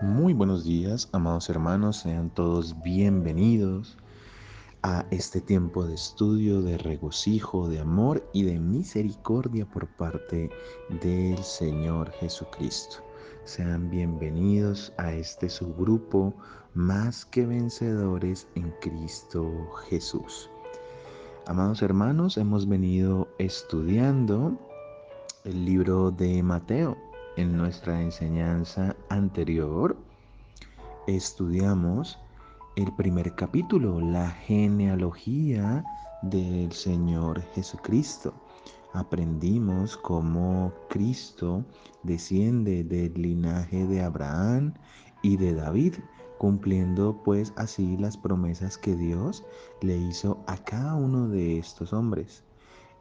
Muy buenos días, amados hermanos, sean todos bienvenidos a este tiempo de estudio, de regocijo, de amor y de misericordia por parte del Señor Jesucristo. Sean bienvenidos a este subgrupo Más que Vencedores en Cristo Jesús. Amados hermanos, hemos venido estudiando el libro de Mateo. En nuestra enseñanza anterior estudiamos el primer capítulo, la genealogía del Señor Jesucristo. Aprendimos cómo Cristo desciende del linaje de Abraham y de David, cumpliendo pues así las promesas que Dios le hizo a cada uno de estos hombres.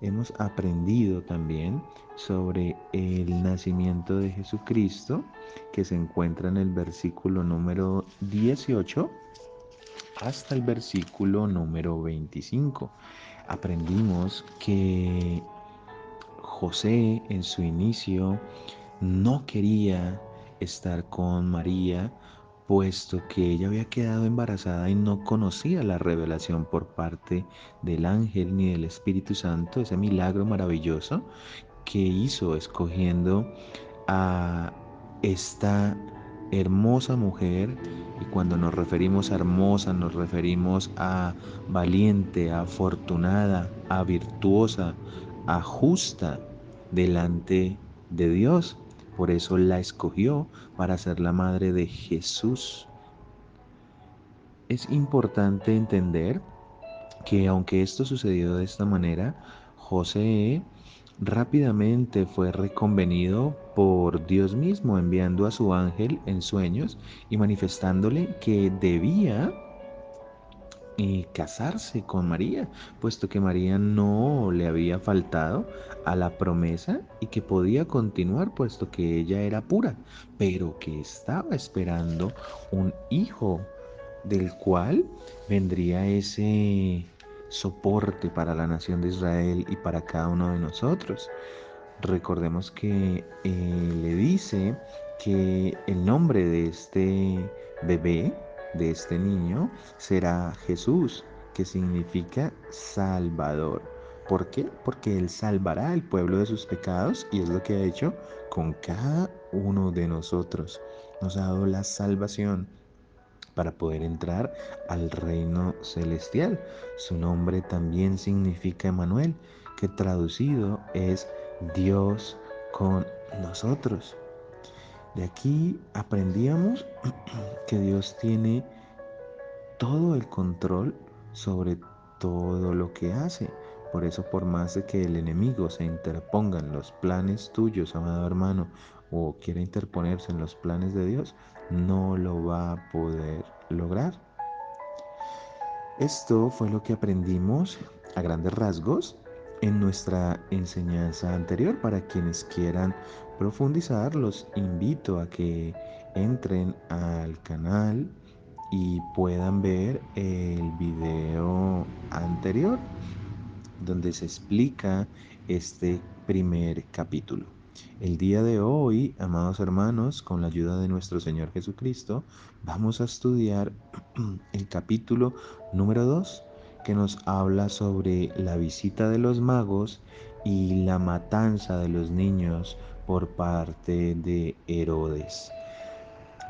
Hemos aprendido también sobre el nacimiento de Jesucristo, que se encuentra en el versículo número 18 hasta el versículo número 25. Aprendimos que José en su inicio no quería estar con María, puesto que ella había quedado embarazada y no conocía la revelación por parte del ángel ni del Espíritu Santo, ese milagro maravilloso que hizo escogiendo a esta hermosa mujer. Y cuando nos referimos a hermosa, nos referimos a valiente, a afortunada, a virtuosa, a justa delante de Dios. Por eso la escogió para ser la madre de Jesús. Es importante entender que aunque esto sucedió de esta manera, José rápidamente fue reconvenido por Dios mismo, enviando a su ángel en sueños y manifestándole que debía casarse con María, puesto que María no le había faltado a la promesa y que podía continuar, puesto que ella era pura, pero que estaba esperando un hijo del cual vendría ese soporte para la nación de Israel y para cada uno de nosotros. Recordemos que le dice que el nombre de este bebé, de este niño, será Jesús, que significa Salvador. ¿Por qué? Porque Él salvará al pueblo de sus pecados y es lo que ha hecho con cada uno de nosotros. Nos ha dado la salvación para poder entrar al reino celestial. Su nombre también significa Emmanuel, que traducido es Dios con nosotros. De aquí aprendíamos que Dios tiene todo el control sobre todo lo que hace. Por eso, por más de que el enemigo se interponga en los planes tuyos, amado hermano, o quiera interponerse en los planes de Dios, no lo va a poder lograr. Esto fue lo que aprendimos a grandes rasgos en nuestra enseñanza anterior. Para quienes quieran profundizar, los invito a que entren al canal y puedan ver el video anterior donde se explica este primer capítulo. El día de hoy, amados hermanos, con la ayuda de nuestro Señor Jesucristo, vamos a estudiar el capítulo número 2, que nos habla sobre la visita de los magos y la matanza de los niños por parte de Herodes.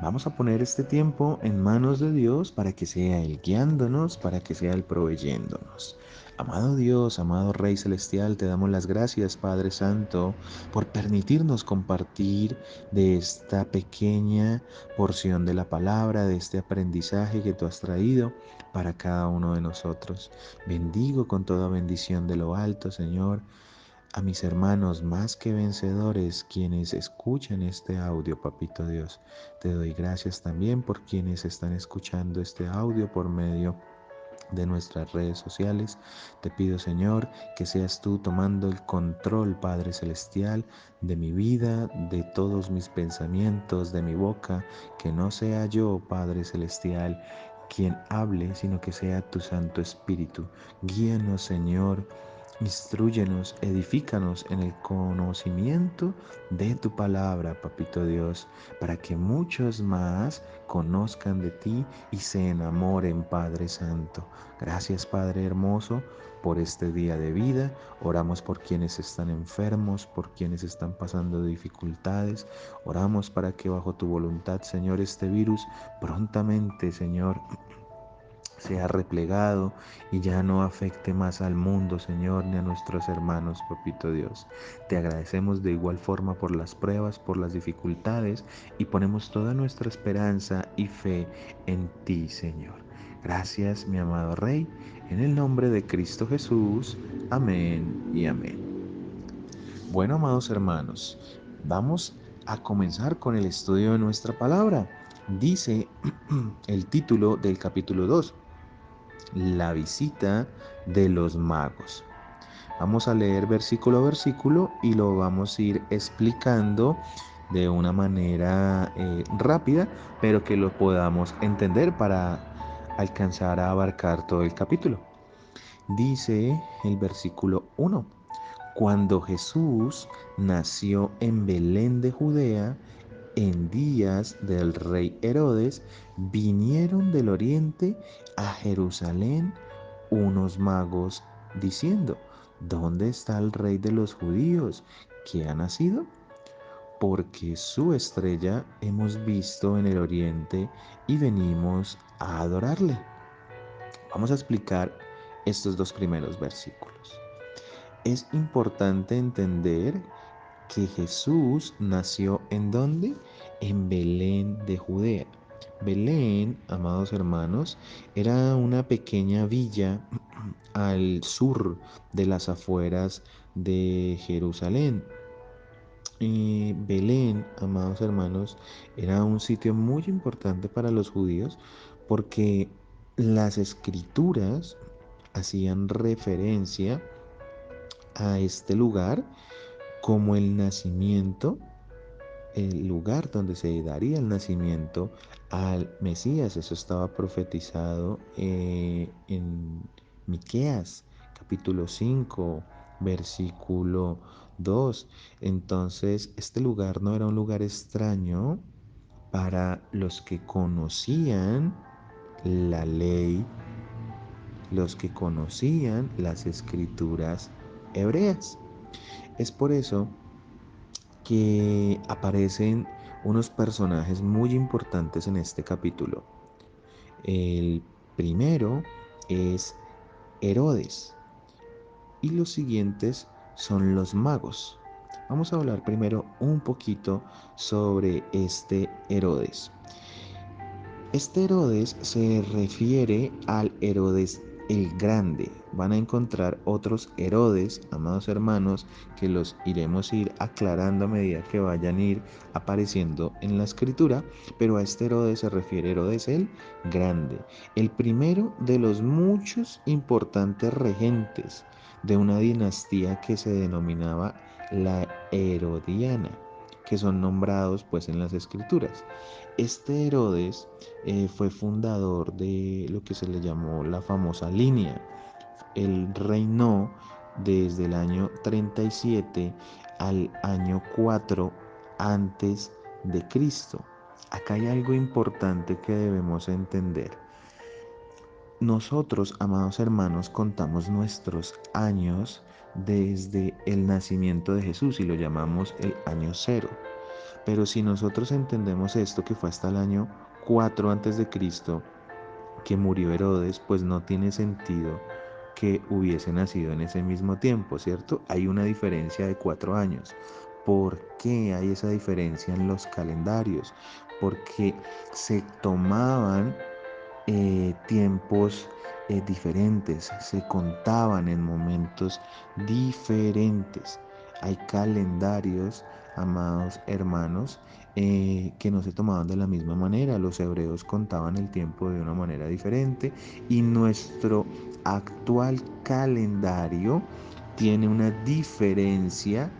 Vamos a poner este tiempo en manos de Dios para que sea Él guiándonos, para que sea Él proveyéndonos. Amado Dios, amado Rey Celestial, te damos las gracias, Padre Santo, por permitirnos compartir de esta pequeña porción de la palabra, de este aprendizaje que tú has traído para cada uno de nosotros. Bendigo con toda bendición de lo alto, Señor, a mis hermanos más que vencedores, quienes escuchan este audio, Papito Dios. Te doy gracias también por quienes están escuchando este audio por medio de nuestras redes sociales. Te pido, Señor, que seas tú tomando el control, Padre Celestial, de mi vida, de todos mis pensamientos, de mi boca, que no sea yo, Padre Celestial, quien hable, sino que sea tu Santo Espíritu. Guíanos, Señor, Instrúyenos, edifícanos en el conocimiento de tu palabra, Papito Dios, para que muchos más conozcan de ti y se enamoren, Padre Santo. Gracias, Padre hermoso, por este día de vida. Oramos por quienes están enfermos, por quienes están pasando dificultades. Oramos para que bajo tu voluntad, Señor, este virus prontamente, Señor, sea replegado y ya no afecte más al mundo, Señor, ni a nuestros hermanos, Papito Dios. Te agradecemos de igual forma por las pruebas, por las dificultades y ponemos toda nuestra esperanza y fe en ti, Señor. Gracias, mi amado Rey, en el nombre de Cristo Jesús. Amén y amén. Bueno, amados hermanos, vamos a comenzar con el estudio de nuestra palabra. Dice el título del capítulo 2: la visita de los magos. Vamos a leer versículo a versículo y lo vamos a ir explicando de una manera rápida, pero que lo podamos entender para alcanzar a abarcar todo el capítulo. Dice el versículo 1: cuando Jesús nació en Belén de Judea, en días del rey Herodes, vinieron del oriente a Jerusalén unos magos diciendo: ¿dónde está el rey de los judíos que ha nacido? Porque su estrella hemos visto en el oriente y venimos a adorarle. Vamos a explicar estos dos primeros versículos. Es importante entender que Jesús nació ¿en dónde? En Belén de Judea. Belén, amados hermanos, era una pequeña villa al sur de las afueras de Jerusalén. Belén, amados hermanos, era un sitio muy importante para los judíos porque las escrituras hacían referencia a este lugar como el nacimiento, el lugar donde se daría el nacimiento al Mesías. Eso estaba profetizado en Miqueas, capítulo 5, versículo 2. Entonces, este lugar no era un lugar extraño para los que conocían la ley, los que conocían las escrituras hebreas. Es por eso que aparecen unos personajes muy importantes en este capítulo. El primero es Herodes y los siguientes son los magos. Vamos a hablar primero un poquito sobre este Herodes. Este Herodes se refiere al Herodes el Grande. Van a encontrar otros Herodes, amados hermanos, que los iremos ir aclarando a medida que vayan a ir apareciendo en la escritura, pero a este Herodes se refiere Herodes el Grande, el primero de los muchos importantes regentes de una dinastía que se denominaba la Herodiana, que son nombrados pues en las escrituras. Este Herodes fue fundador de lo que se le llamó la famosa línea. Él reinó desde el año 37 al año 4 antes de Cristo. Acá hay algo importante que debemos entender. Nosotros, amados hermanos, contamos nuestros años desde el nacimiento de Jesús y lo llamamos el año cero. Pero si nosotros entendemos esto, que fue hasta el año 4 antes de Cristo que murió Herodes, pues no tiene sentido que hubiese nacido en ese mismo tiempo, ¿cierto? Hay una diferencia de 4 años. ¿Por qué hay esa diferencia en los calendarios? Porque se tomaban tiempos diferentes, se contaban en momentos diferentes. Hay calendarios, amados hermanos, que no se tomaban de la misma manera. Los hebreos contaban el tiempo de una manera diferente y nuestro actual calendario tiene una diferencia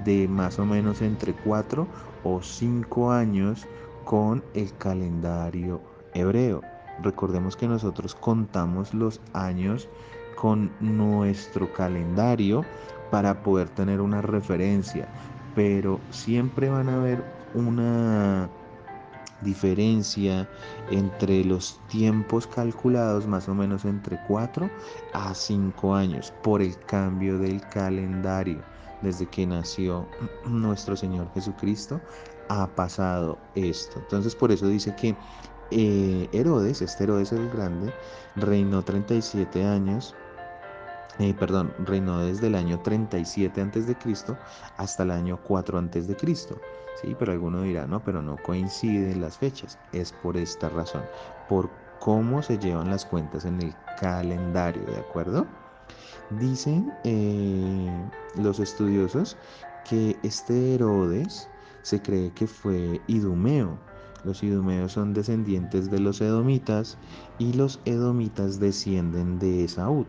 de más o menos entre 4 o 5 años con el calendario hebreo. Recordemos que nosotros contamos los años con nuestro calendario para poder tener una referencia, pero siempre van a haber una diferencia entre los tiempos calculados, más o menos entre 4 a 5 años, por el cambio del calendario. Desde que nació nuestro Señor Jesucristo, ha pasado esto. Entonces, por eso dice que Herodes, este Herodes el Grande, reinó 37 años, reinó desde el año 37 antes de Cristo hasta el año 4 antes de Cristo. Sí, pero alguno dirá, no, pero no coinciden las fechas. Es por esta razón, por cómo se llevan las cuentas en el calendario, ¿de acuerdo? Dicen los estudiosos que este Herodes se cree que fue idumeo. Los idumeos son descendientes de los edomitas y los edomitas descienden de Esaú.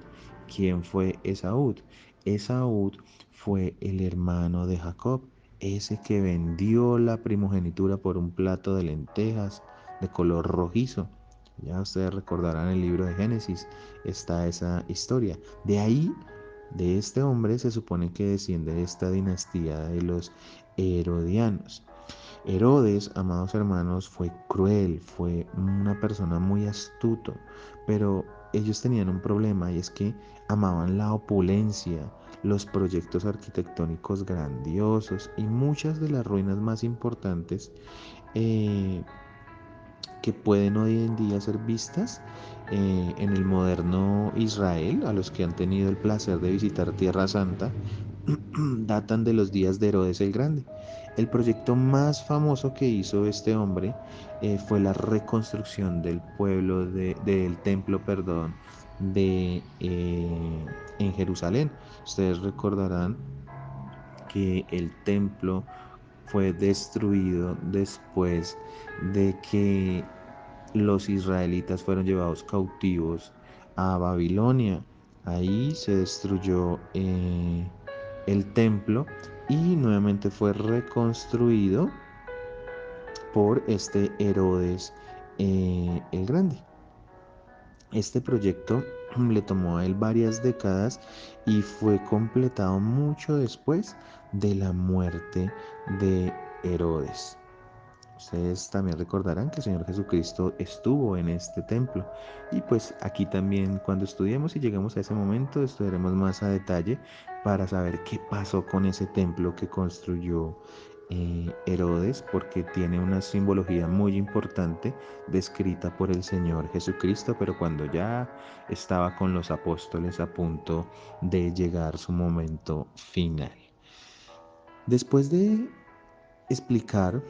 ¿Quién fue Esaú? Esaú fue el hermano de Jacob, ese que vendió la primogenitura por un plato de lentejas de color rojizo. Ya ustedes recordarán el libro de Génesis, está esa historia. De ahí, de este hombre, se supone que desciende esta dinastía de los herodianos. Herodes, amados hermanos, fue cruel, fue una persona muy astuto, pero ellos tenían un problema y es que amaban la opulencia, los proyectos arquitectónicos grandiosos y muchas de las ruinas más importantes eh, que pueden hoy en día ser vistas en el moderno Israel, a los que han tenido el placer de visitar Tierra Santa, datan de los días de Herodes el Grande. El proyecto más famoso que hizo este hombre fue la reconstrucción del del templo, perdón, en Jerusalén. Ustedes recordarán que el templo fue destruido después de que los israelitas fueron llevados cautivos a Babilonia. Ahí se destruyó el templo y nuevamente fue reconstruido por este Herodes el Grande. Este proyecto le tomó a él varias décadas y fue completado mucho después de la muerte de Herodes. Ustedes también recordarán que el Señor Jesucristo estuvo en este templo. Y pues aquí también cuando estudiemos y llegamos a ese momento estudiaremos más a detalle para saber qué pasó con ese templo que construyó Herodes, porque tiene una simbología muy importante descrita por el Señor Jesucristo, pero cuando ya estaba con los apóstoles a punto de llegar su momento final. Después de explicar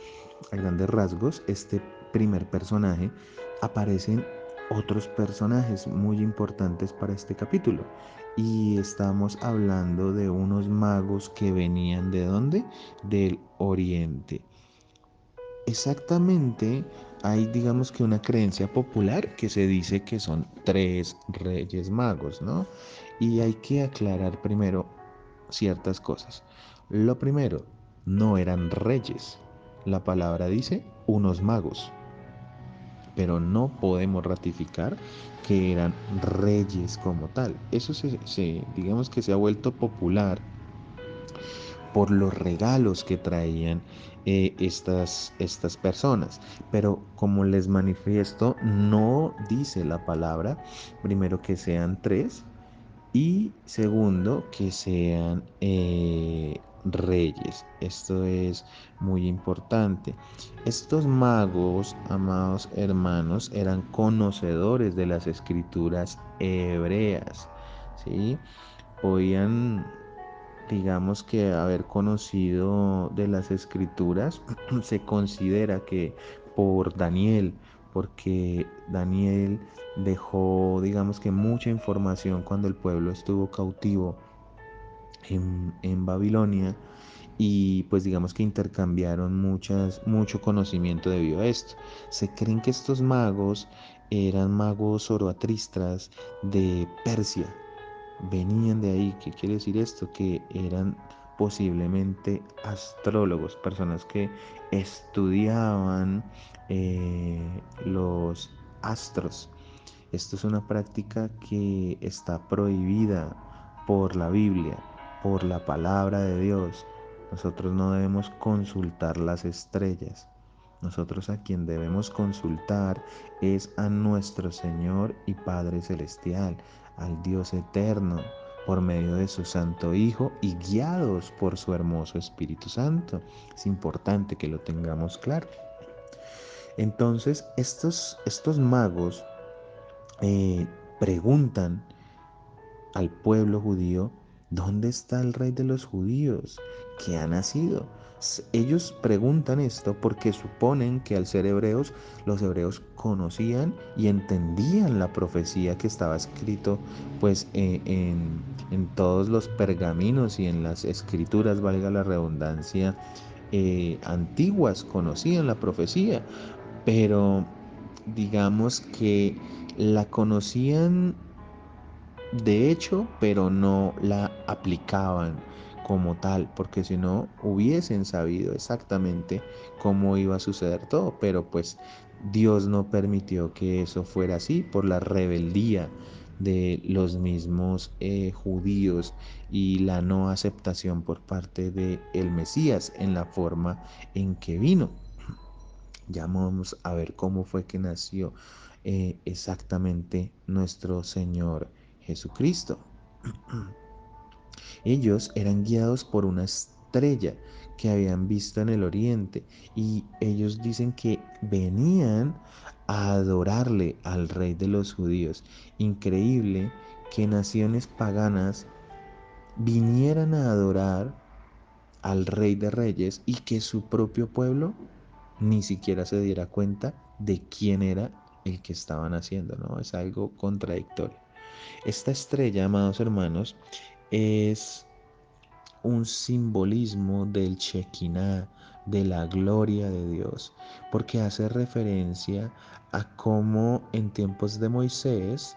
a grandes rasgos este primer personaje, aparecen otros personajes muy importantes para este capítulo. Y estamos hablando de unos magos que venían ¿de dónde? Del oriente. Exactamente, hay digamos que una creencia popular que se dice que son tres reyes magos, ¿no? Y hay que aclarar primero ciertas cosas. Lo primero, no eran reyes. La palabra dice unos magos, pero no podemos ratificar que eran reyes como tal. Eso digamos que se ha vuelto popular por los regalos que traían estas personas. Pero como les manifiesto, no dice la palabra, primero que sean tres y segundo que sean reyes. Esto es muy importante. Estos magos, amados hermanos, eran conocedores de las escrituras hebreas. ¿Sí? Podían, digamos que haber conocido de las escrituras, se considera que por Daniel, porque Daniel dejó, digamos que mucha información cuando el pueblo estuvo cautivo en Babilonia y pues digamos que intercambiaron mucho conocimiento debido a esto. Se creen que estos magos eran magos zoroastristas de Persia, venían de ahí. ¿Qué quiere decir esto? Que eran posiblemente astrólogos, personas que estudiaban los astros Esto es una práctica que está prohibida por la Biblia, por la palabra de Dios. Nosotros no debemos consultar las estrellas. Nosotros a quien debemos consultar es a nuestro Señor y Padre Celestial, al Dios eterno, por medio de su Santo Hijo y guiados por su hermoso Espíritu Santo. Es importante que lo tengamos claro. Entonces, estos magos eh, preguntan al pueblo judío, ¿dónde está el rey de los judíos que ha nacido? Ellos preguntan esto porque suponen que al ser hebreos, los hebreos conocían y entendían la profecía que estaba escrito pues en todos los pergaminos y en las escrituras, valga la redundancia, antiguas, conocían la profecía, pero digamos que la conocían de hecho, pero no la aplicaban como tal, porque si no hubiesen sabido exactamente cómo iba a suceder todo, pero pues Dios no permitió que eso fuera así por la rebeldía de los mismos judíos y la no aceptación por parte de el Mesías en la forma en que vino. Ya vamos a ver cómo fue que nació exactamente nuestro Señor Jesucristo. Ellos eran guiados por una estrella que habían visto en el oriente y ellos dicen que venían a adorarle al rey de los judíos. Increíble que naciones paganas vinieran a adorar al rey de reyes y que su propio pueblo ni siquiera se diera cuenta de quién era el que estaban haciendo, ¿no? Es algo contradictorio. Esta estrella, amados hermanos, es un simbolismo del Shekinah, de la gloria de Dios, porque hace referencia a cómo en tiempos de Moisés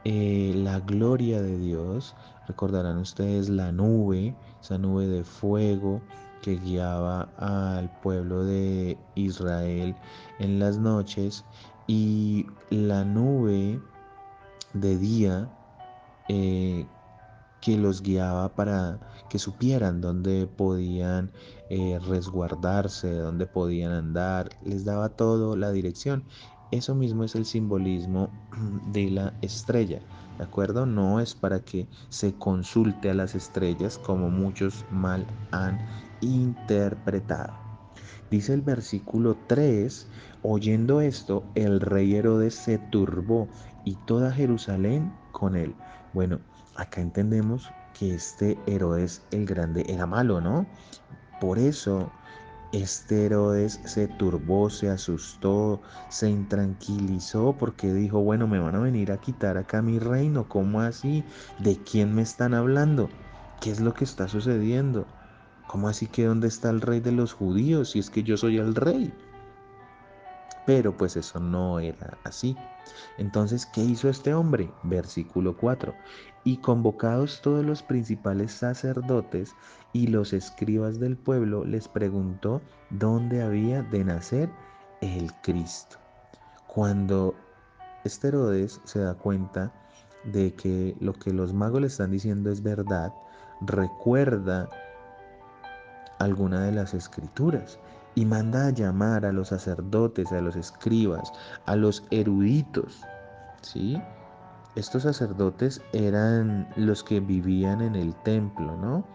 la gloria de Dios, recordarán ustedes la nube, esa nube de fuego que guiaba al pueblo de Israel en las noches, y la nube de día eh, que los guiaba para que supieran dónde podían resguardarse, dónde podían andar, les daba todo la dirección. Eso mismo es el simbolismo de la estrella, ¿de acuerdo? No es para que se consulte a las estrellas como muchos mal han interpretado. Dice el versículo 3, oyendo esto, el rey Herodes se turbó y toda Jerusalén con él. Bueno, acá entendemos que este Herodes el Grande era malo, ¿no? Por eso este Herodes se turbó, se asustó, se intranquilizó porque dijo, bueno, me van a venir a quitar acá mi reino, ¿cómo así? ¿De quién me están hablando? ¿Qué es lo que está sucediendo? ¿Cómo así que dónde está el rey de los judíos si es que yo soy el rey? Pero pues eso no era así. Entonces, ¿qué hizo este hombre? Versículo 4. Y convocados todos los principales sacerdotes y los escribas del pueblo, les preguntó dónde había de nacer el Cristo. Cuando este Herodes se da cuenta de que lo que los magos le están diciendo es verdad, recuerda alguna de las escrituras y manda a llamar a los sacerdotes, a los escribas, a los eruditos, ¿sí? Estos sacerdotes eran los que vivían en el templo, ¿no?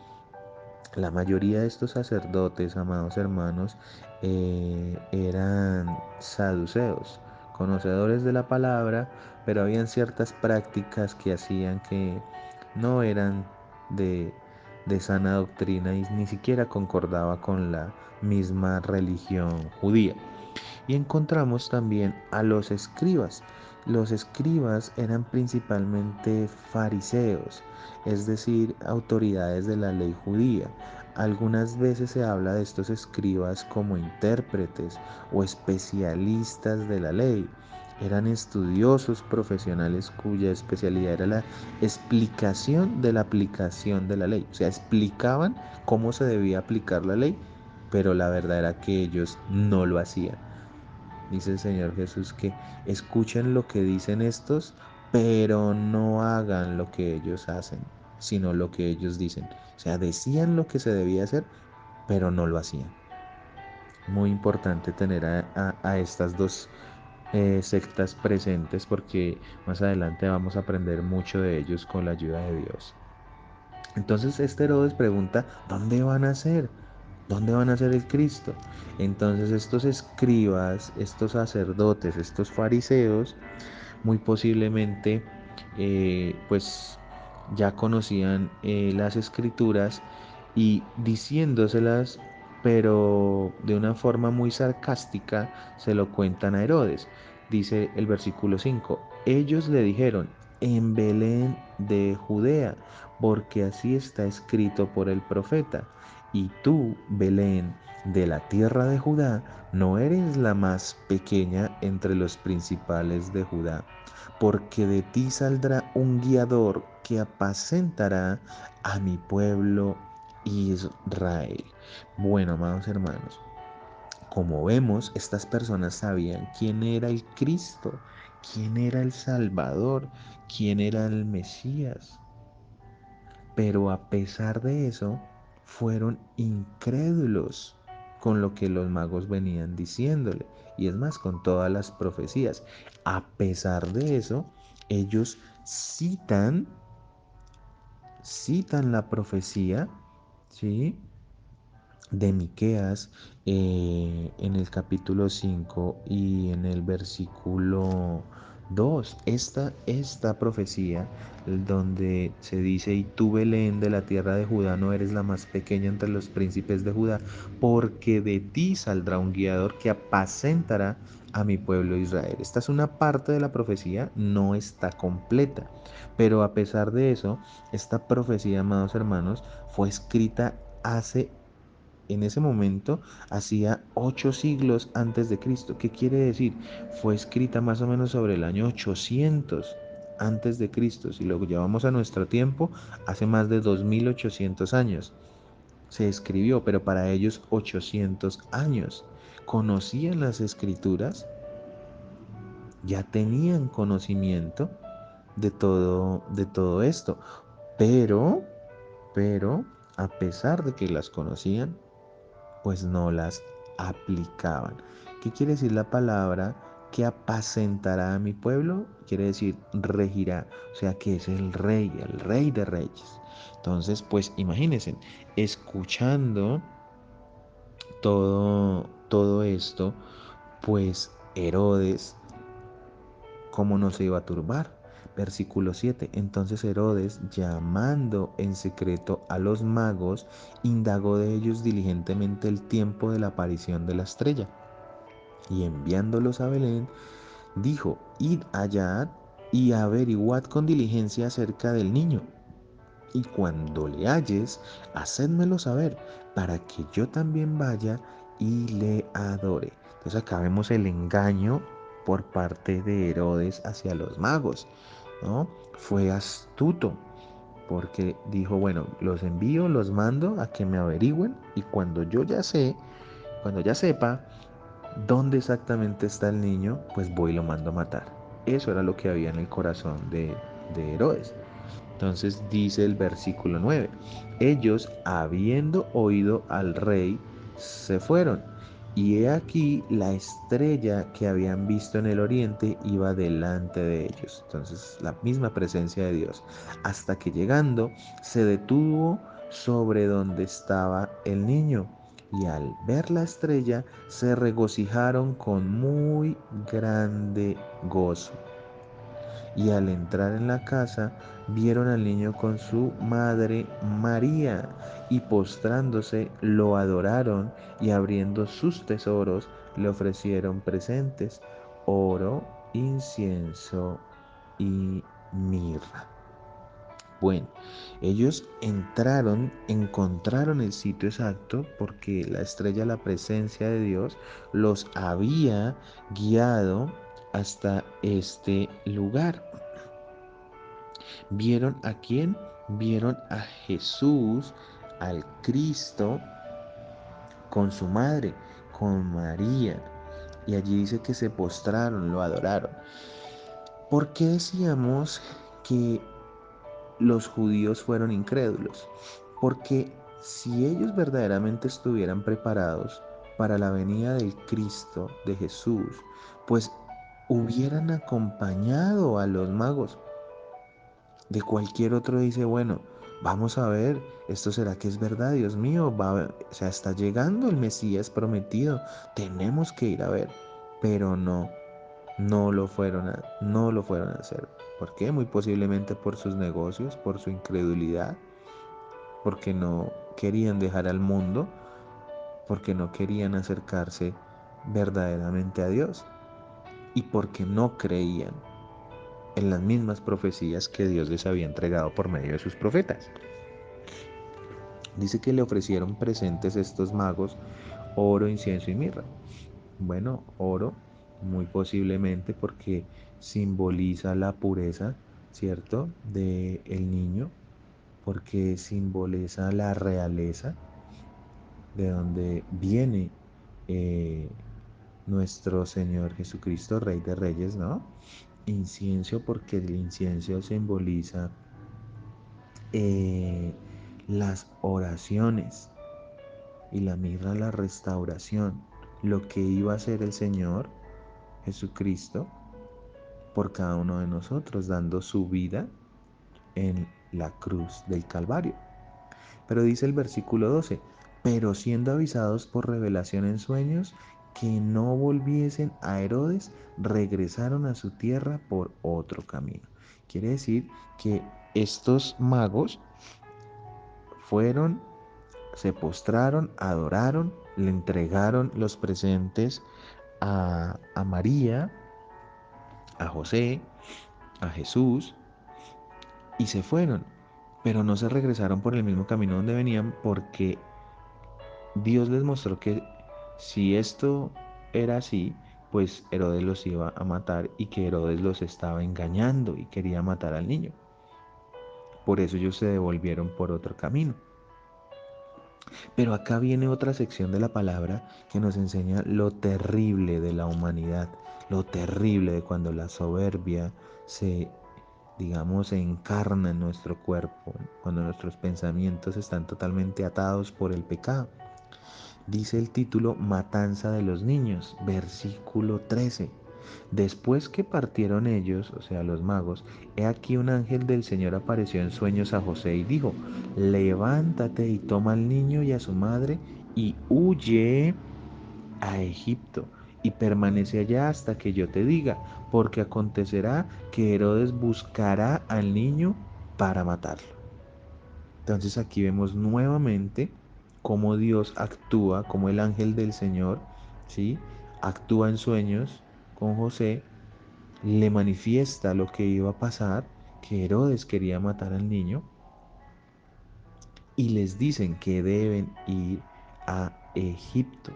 La mayoría de estos sacerdotes, amados hermanos, eran saduceos, conocedores de la palabra, pero habían ciertas prácticas que hacían que no eran de, de sana doctrina y ni siquiera concordaba con la misma religión judía. Y encontramos también a los escribas. Los escribas eran principalmente fariseos, es decir, autoridades de la ley judía. Algunas veces se habla de estos escribas como intérpretes o especialistas de la ley. Eran estudiosos profesionales cuya especialidad era la explicación de la aplicación de la ley. O sea, explicaban cómo se debía aplicar la ley, pero la verdad era que ellos no lo hacían. Dice el Señor Jesús que escuchen lo que dicen estos pero no hagan lo que ellos hacen, sino lo que ellos dicen. O sea, decían lo que se debía hacer, pero no lo hacían. Muy importante tener a estas dos sectas presentes porque más adelante vamos a aprender mucho de ellos con la ayuda de Dios. Entonces este Herodes pregunta, ¿dónde van a ser? ¿Dónde van a ser el Cristo? Entonces estos escribas, estos sacerdotes, estos fariseos, muy posiblemente pues ya conocían las escrituras y diciéndoselas, pero de una forma muy sarcástica, se lo cuentan a Herodes. Dice el versículo 5, ellos le dijeron, en Belén de Judea, porque así está escrito por el profeta. Y tú, Belén, de la tierra de Judá, no eres la más pequeña entre los principales de Judá, porque de ti saldrá un guiador que apacentará a mi pueblo Israel. Bueno, amados hermanos, como vemos, estas personas sabían quién era el Cristo, quién era el Salvador, quién era el Mesías. Pero a pesar de eso, fueron incrédulos con lo que los magos venían diciéndole. Y es más, con todas las profecías. A pesar de eso, ellos citan la profecía, ¿sí? De Miqueas en el capítulo 5 y en el versículo 2. Esta profecía donde se dice, y tú Belén de la tierra de Judá no eres la más pequeña entre los príncipes de Judá, porque de ti saldrá un guiador que apacentará a mi pueblo Israel. Esta es una parte de la profecía, no está completa, pero a pesar de eso, esta profecía, amados hermanos, fue escrita hace en ese momento, hacía 8 siglos antes de Cristo. ¿Qué quiere decir? Fue escrita más o menos sobre el año 800 antes de Cristo. Si lo llevamos a nuestro tiempo, hace más de 2800 años. Se escribió, pero para ellos 800 años. Conocían las escrituras, ya tenían conocimiento de todo esto, pero, pero, a pesar de que las conocían, pues no las aplicaban. ¿Qué quiere decir la palabra que apacentará a mi pueblo? Quiere decir regirá, o sea que es el rey de reyes. Entonces, pues imagínense, escuchando todo esto, pues Herodes, ¿cómo no se iba a turbar? Versículo 7. Entonces Herodes, llamando en secreto a los magos, indagó de ellos diligentemente el tiempo de la aparición de la estrella. Y enviándolos a Belén, dijo, id allá y averiguad con diligencia acerca del niño. Y cuando le halles, hacedmelo saber, para que yo también vaya y le adore. Entonces acá vemos el engaño por parte de Herodes hacia los magos, ¿no? Fue astuto, porque dijo, bueno, los envío, los mando a que me averigüen, y cuando ya sepa dónde exactamente está el niño, pues voy y lo mando a matar. Eso era lo que había en el corazón de Herodes. Entonces dice el versículo 9, ellos habiendo oído al rey, se fueron. Y he aquí la estrella que habían visto en el oriente iba delante de ellos. Entonces la misma presencia de Dios. Hasta que llegando se detuvo sobre donde estaba el niño. Y al ver la estrella se regocijaron con muy grande gozo. Y al entrar en la casa, vieron al niño con su madre María, y postrándose lo adoraron, y abriendo sus tesoros le ofrecieron presentes, oro, incienso y mirra. Bueno, ellos encontraron el sitio exacto porque la estrella, la presencia de Dios, los había guiado hasta este lugar. ¿Vieron a quién? Vieron a Jesús, al Cristo, con su madre, con María. Y allí dice que se postraron, lo adoraron. ¿Por qué decíamos que los judíos fueron incrédulos? Porque si ellos verdaderamente estuvieran preparados para la venida del Cristo, de Jesús, pues hubieran acompañado a los magos. De cualquier otro dice, bueno, vamos a ver, esto será que es verdad, Dios mío, o sea, está llegando el Mesías prometido, tenemos que ir a ver. Pero no, no lo fueron a hacer. ¿Por qué? Muy posiblemente por sus negocios, por su incredulidad, porque no querían dejar al mundo, porque no querían acercarse verdaderamente a Dios y porque no creían en las mismas profecías que Dios les había entregado por medio de sus profetas. Dice que le ofrecieron presentes estos magos oro, incienso y mirra. Bueno, oro, muy posiblemente porque simboliza la pureza, ¿cierto? De el niño, porque simboliza la realeza, de donde viene eh, nuestro Señor Jesucristo, Rey de Reyes, ¿no? Incienso, porque el incienso simboliza eh, las oraciones y la mirra la restauración, lo que iba a hacer el Señor Jesucristo por cada uno de nosotros, dando su vida en la cruz del Calvario. Pero dice el versículo 12, pero siendo avisados por revelación en sueños que no volviesen a Herodes, regresaron a su tierra por otro camino. Quiere decir que estos magos fueron, se postraron, adoraron, le entregaron los presentes a María, a José, a Jesús, y se fueron, pero no se regresaron por el mismo camino donde venían porque Dios les mostró que si esto era así, pues Herodes los iba a matar y que Herodes los estaba engañando y quería matar al niño. Por eso ellos se devolvieron por otro camino. Pero acá viene otra sección de la palabra que nos enseña lo terrible de la humanidad, lo terrible de cuando la soberbia se, digamos, se encarna en nuestro cuerpo, cuando nuestros pensamientos están totalmente atados por el pecado. Dice el título Matanza de los niños, versículo 13. Después que partieron ellos, o sea, los magos, he aquí un ángel del Señor apareció en sueños a José y dijo, levántate y toma al niño y a su madre y huye a Egipto y permanece allá hasta que yo te diga, porque acontecerá que Herodes buscará al niño para matarlo. Entonces aquí vemos nuevamente cómo Dios actúa, cómo el ángel del Señor, ¿sí? Actúa en sueños con José, le manifiesta lo que iba a pasar, que Herodes quería matar al niño, y les dicen que deben ir a Egipto.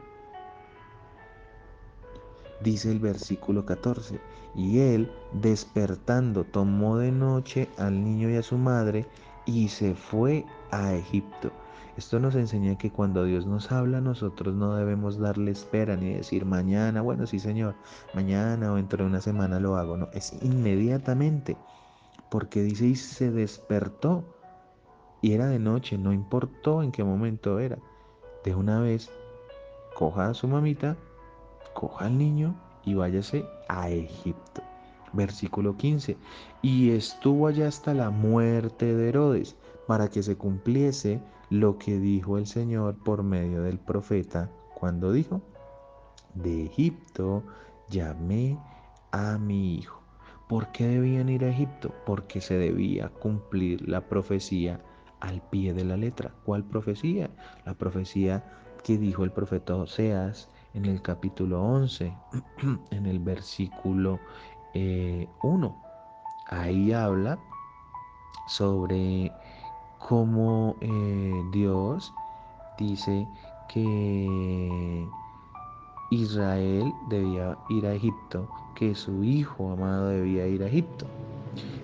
Dice el versículo 14, y él, despertando, tomó de noche al niño y a su madre y se fue a Egipto. Esto nos enseña que cuando Dios nos habla, nosotros no debemos darle espera ni decir mañana, bueno, sí, Señor, mañana o dentro de una semana lo hago. No, es inmediatamente, porque dice y se despertó y era de noche, no importó en qué momento era. De una vez, coja a su mamita, coja al niño y váyase a Egipto. Versículo 15. Y estuvo allá hasta la muerte de Herodes, para que se cumpliese lo que dijo el Señor por medio del profeta, cuando dijo, de Egipto llamé a mi hijo. ¿Por qué debían ir a Egipto? Porque se debía cumplir la profecía al pie de la letra. ¿Cuál profecía? La profecía que dijo el profeta Oseas en el capítulo 11, en el versículo 1. Ahí habla sobre cómo Dios dice que Israel debía ir a Egipto, que su hijo amado debía ir a Egipto.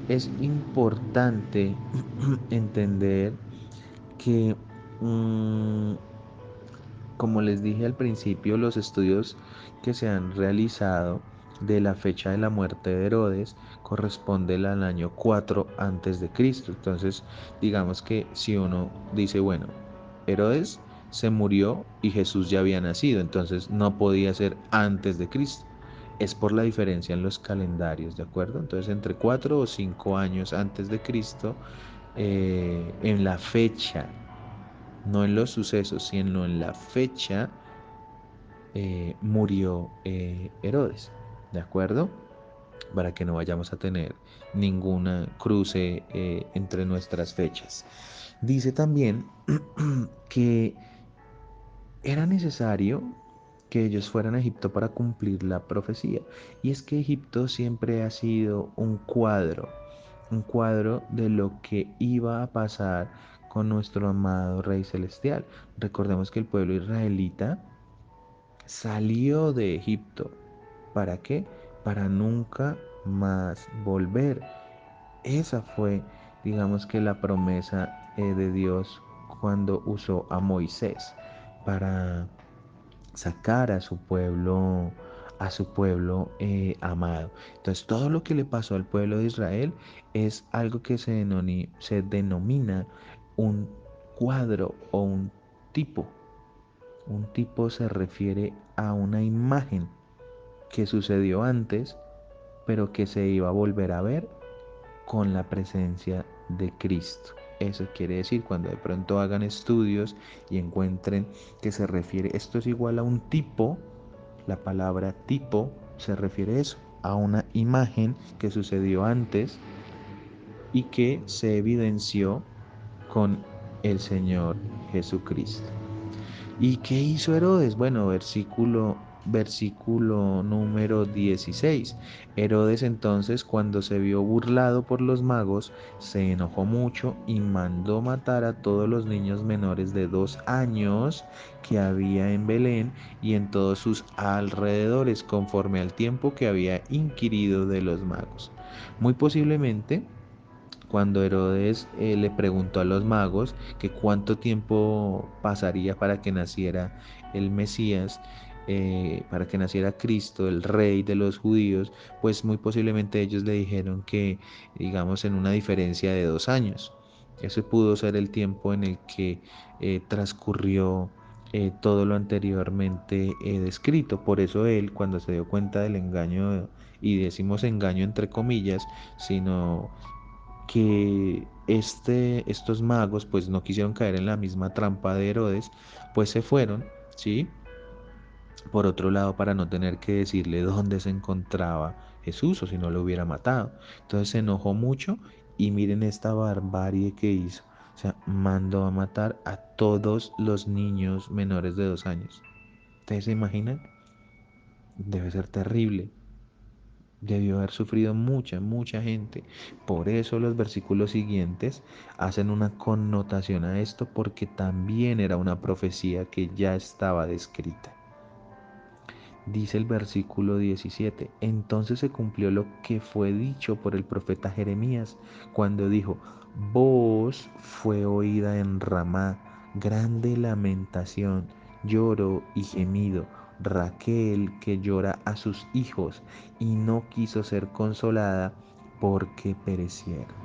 Es importante entender que, como les dije al principio, los estudios que se han realizado de la fecha de la muerte de Herodes corresponde al año 4 antes de Cristo. Entonces, digamos que si uno dice, bueno, Herodes se murió y Jesús ya había nacido, entonces no podía ser antes de Cristo. Es por la diferencia en los calendarios, ¿de acuerdo? Entonces, entre 4 o 5 años antes de Cristo, en la fecha, no en los sucesos, sino en la fecha, murió Herodes, ¿de acuerdo? Para que no vayamos a tener ninguna cruce entre nuestras fechas. Dice también que era necesario que ellos fueran a Egipto para cumplir la profecía. Y es que Egipto siempre ha sido un cuadro de lo que iba a pasar con nuestro amado Rey Celestial. Recordemos que el pueblo israelita salió de Egipto. ¿Para qué? Para nunca más volver. Esa fue, digamos que la promesa de Dios cuando usó a Moisés para sacar a su pueblo amado. Entonces, todo lo que le pasó al pueblo de Israel es algo que se denomina un cuadro o un tipo. Un tipo se refiere a una imagen que sucedió antes, pero que se iba a volver a ver con la presencia de Cristo. Eso quiere decir cuando de pronto hagan estudios y encuentren que se refiere, esto es igual a un tipo, la palabra tipo se refiere a eso, a una imagen que sucedió antes y que se evidenció con el Señor Jesucristo. ¿Y qué hizo Herodes? Bueno, versículo número 16. Herodes entonces, cuando se vio burlado por los magos, se enojó mucho y mandó matar a todos los niños menores de 2 años que había en Belén y en todos sus alrededores, conforme al tiempo que había inquirido de los magos. Muy posiblemente cuando Herodes le preguntó a los magos que cuánto tiempo pasaría para que naciera el Mesías, para que naciera Cristo, el rey de los judíos, pues muy posiblemente ellos le dijeron que, digamos, en una diferencia de 2 años. Ese pudo ser el tiempo en el que transcurrió todo lo anteriormente descrito. Por eso él, cuando se dio cuenta del engaño, y decimos engaño entre comillas, sino que estos magos pues no quisieron caer en la misma trampa de Herodes, pues se fueron, ¿sí? Por otro lado, para no tener que decirle dónde se encontraba Jesús o si no lo hubiera matado. Entonces se enojó mucho y miren esta barbarie que hizo. O sea, mandó a matar a todos los niños menores de 2 años. ¿Ustedes se imaginan? Debe ser terrible. Debió haber sufrido mucha gente. Por eso los versículos siguientes hacen una connotación a esto porque también era una profecía que ya estaba descrita. Dice el versículo 17, entonces se cumplió lo que fue dicho por el profeta Jeremías cuando dijo, voz fue oída en Ramá, grande lamentación, lloro y gemido, Raquel que llora a sus hijos y no quiso ser consolada porque perecieron.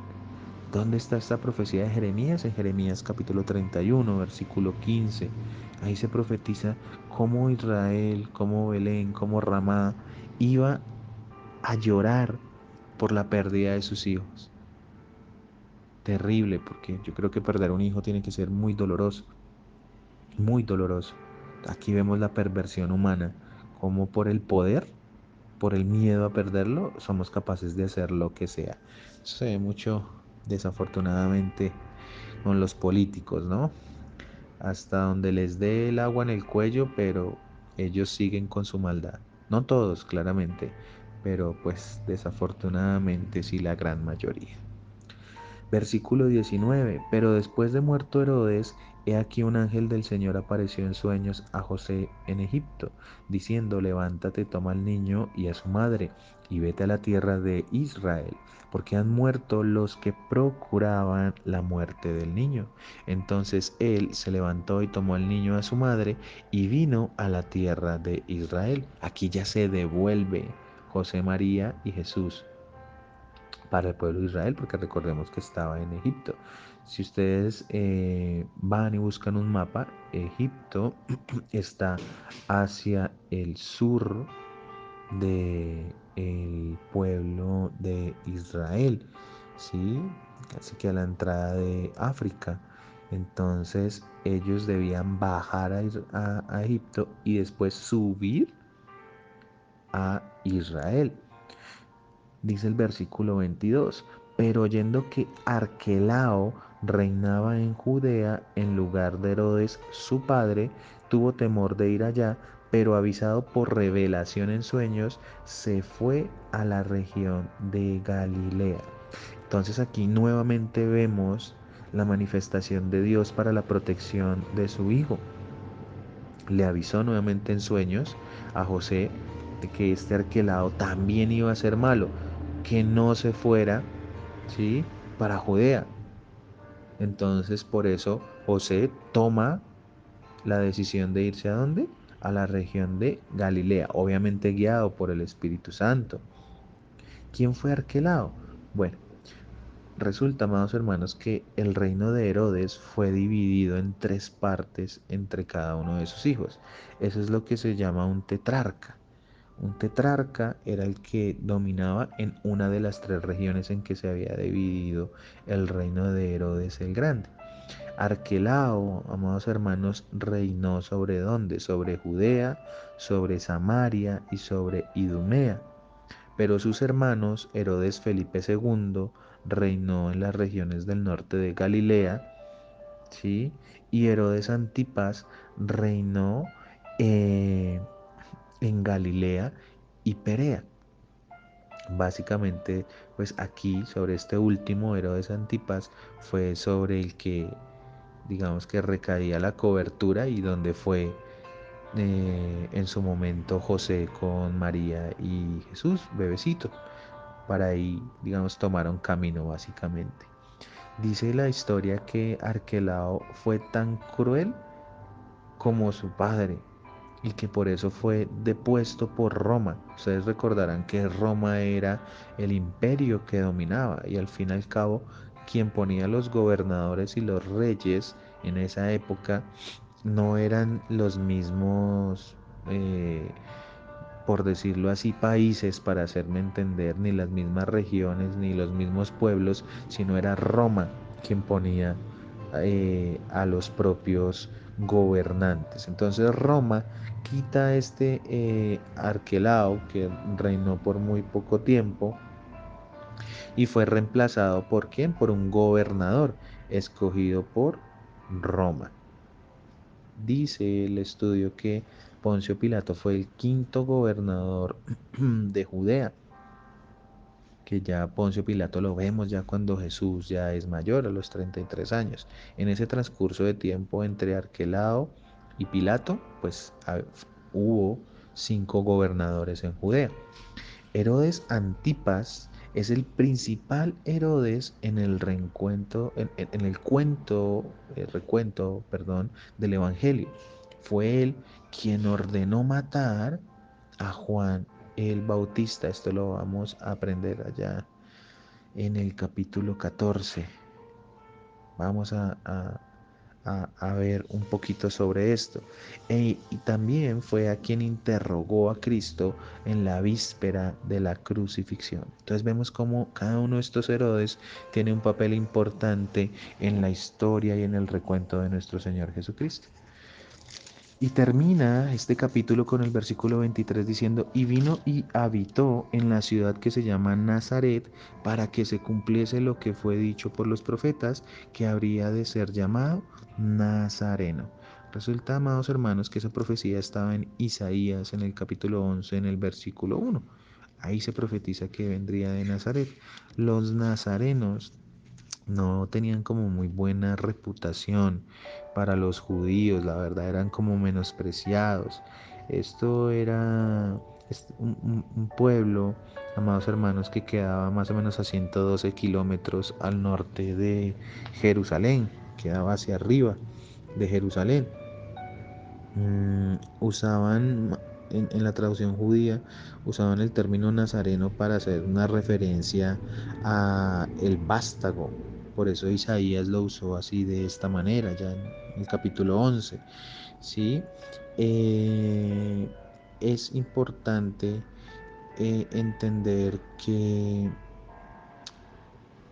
¿Dónde está esta profecía de Jeremías? En Jeremías capítulo 31, versículo 15. Ahí se profetiza cómo Israel, cómo Belén, cómo Ramá iba a llorar por la pérdida de sus hijos. Terrible, porque yo creo que perder un hijo tiene que ser muy doloroso, muy doloroso. Aquí vemos la perversión humana, como por el poder, por el miedo a perderlo, somos capaces de hacer lo que sea. Eso se ve mucho, desafortunadamente, con los políticos, ¿no? Hasta donde les dé el agua en el cuello, pero ellos siguen con su maldad. No todos, claramente, pero pues desafortunadamente sí la gran mayoría. Versículo 19. Pero después de muerto Herodes, he aquí un ángel del Señor apareció en sueños a José en Egipto, diciendo, levántate, toma al niño y a su madre, y vete a la tierra de Israel, porque han muerto los que procuraban la muerte del niño. Entonces él se levantó y tomó al niño a su madre, y vino a la tierra de Israel. Aquí ya se devuelve José, María y Jesús para el pueblo de Israel, porque recordemos que estaba en Egipto. Si ustedes van y buscan un mapa, Egipto está hacia el sur del pueblo de Israel, ¿sí? Así que a la entrada de África. Entonces ellos debían bajar a Egipto y después subir a Israel. Dice el versículo 22, pero oyendo que Arquelao reinaba en Judea en lugar de Herodes su padre, tuvo temor de ir allá, pero avisado por revelación en sueños, se fue a la región de Galilea. Entonces aquí nuevamente vemos la manifestación de Dios para la protección de su hijo. Le avisó nuevamente en sueños a José de que este Arquelao también iba a ser malo, que no se fuera, ¿sí? Para Judea. Entonces por eso José toma la decisión de irse a dónde? A la región de Galilea, obviamente guiado por el Espíritu Santo. ¿Quién fue Arquelao? Bueno, resulta, amados hermanos, que el reino de Herodes fue dividido en tres partes entre cada uno de sus hijos. Eso es lo que se llama un tetrarca. Un tetrarca era el que dominaba en una de las tres regiones en que se había dividido el reino de Herodes el Grande. Arquelao, amados hermanos, reinó sobre dónde? Sobre Judea, sobre Samaria y sobre Idumea. Pero sus hermanos, Herodes Felipe II, reinó en las regiones del norte de Galilea, ¿sí? Y Herodes Antipas reinó eh, en Galilea y Perea. Básicamente, pues aquí sobre este último, Herodes Antipas, fue sobre el que, digamos que recaía la cobertura y donde fue en su momento José con María y Jesús, bebecito. Para ahí, digamos, tomaron camino básicamente. Dice la historia que Arquelao fue tan cruel como su padre y que por eso fue depuesto por Roma. Ustedes recordarán que Roma era el imperio que dominaba y al fin y al cabo quien ponía los gobernadores y los reyes en esa época no eran los mismos, por decirlo así, países, para hacerme entender, ni las mismas regiones, ni los mismos pueblos, sino era Roma quien ponía a los propios gobernantes. Entonces Roma quita este Arquelao que reinó por muy poco tiempo y fue reemplazado por quién? Por un gobernador escogido por Roma. Dice el estudio que Poncio Pilato fue el quinto gobernador de Judea, que ya Poncio Pilato lo vemos ya cuando Jesús ya es mayor, a los 33 años. En ese transcurso de tiempo entre Arquelao y Pilato, pues hubo 5 gobernadores en Judea. Herodes Antipas es el principal Herodes en el reencuentro, en el recuento, perdón, del Evangelio. Fue él quien ordenó matar a Juan el Bautista. Esto lo vamos a aprender allá en el capítulo 14. Vamos a ver un poquito sobre esto. Y también fue a quien interrogó a Cristo en la víspera de la crucifixión. Entonces vemos cómo cada uno de estos Herodes tiene un papel importante en la historia y en el recuento de nuestro Señor Jesucristo. Y termina este capítulo con el versículo 23 diciendo, y vino y habitó en la ciudad que se llama Nazaret para que se cumpliese lo que fue dicho por los profetas, que habría de ser llamado Nazareno. Resulta, amados hermanos, que esa profecía estaba en Isaías en el capítulo 11, en el versículo 1. Ahí se profetiza que vendría de Nazaret. Los nazarenos no tenían como muy buena reputación para los judíos, la verdad eran como menospreciados. Esto era un pueblo, amados hermanos, que quedaba más o menos a 112 kilómetros al norte de Jerusalén, quedaba hacia arriba de Jerusalén. Usaban en la traducción judía usaban el término nazareno para hacer una referencia a el vástago. Por eso Isaías lo usó así de esta manera, ya en el capítulo 11. ¿Sí? Eh, es importante entender que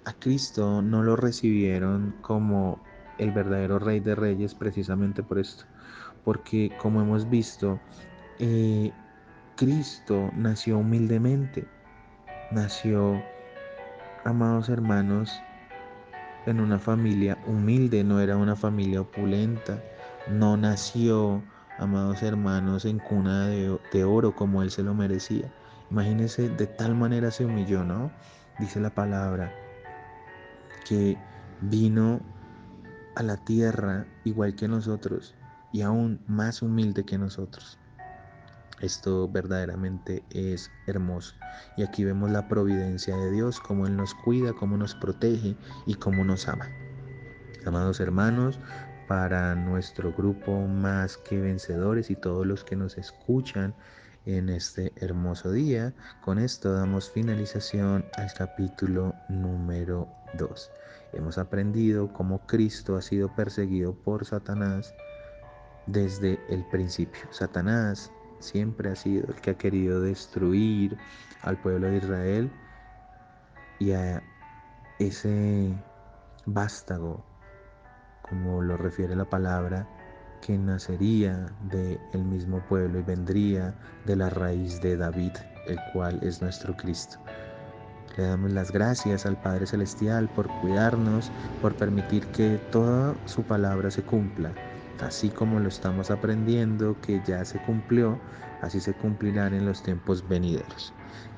a Cristo no lo recibieron como el verdadero Rey de Reyes precisamente por esto, porque como hemos visto, eh, Cristo nació humildemente, nació, amados hermanos, en una familia humilde, no era una familia opulenta, no nació, amados hermanos, en cuna de oro como él se lo merecía. Imagínense, de tal manera se humilló, ¿no? Dice la palabra que vino a la tierra igual que nosotros y aún más humilde que nosotros. Esto verdaderamente es hermoso. Y aquí vemos la providencia de Dios, cómo Él nos cuida, cómo nos protege y cómo nos ama. Amados hermanos, para nuestro grupo Más que Vencedores y todos los que nos escuchan en este hermoso día, con esto damos finalización al capítulo número 2. Hemos aprendido cómo Cristo ha sido perseguido por Satanás desde el principio. Satanás siempre ha sido el que ha querido destruir al pueblo de Israel y a ese vástago, como lo refiere la palabra, que nacería del mismo pueblo y vendría de la raíz de David, el cual es nuestro Cristo. Le damos las gracias al Padre Celestial por cuidarnos, por permitir que toda su palabra se cumpla. Así como lo estamos aprendiendo, que ya se cumplió, así se cumplirán en los tiempos venideros.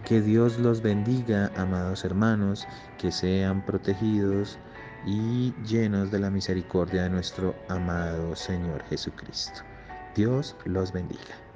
Que Dios los bendiga, amados hermanos, que sean protegidos y llenos de la misericordia de nuestro amado Señor Jesucristo. Dios los bendiga.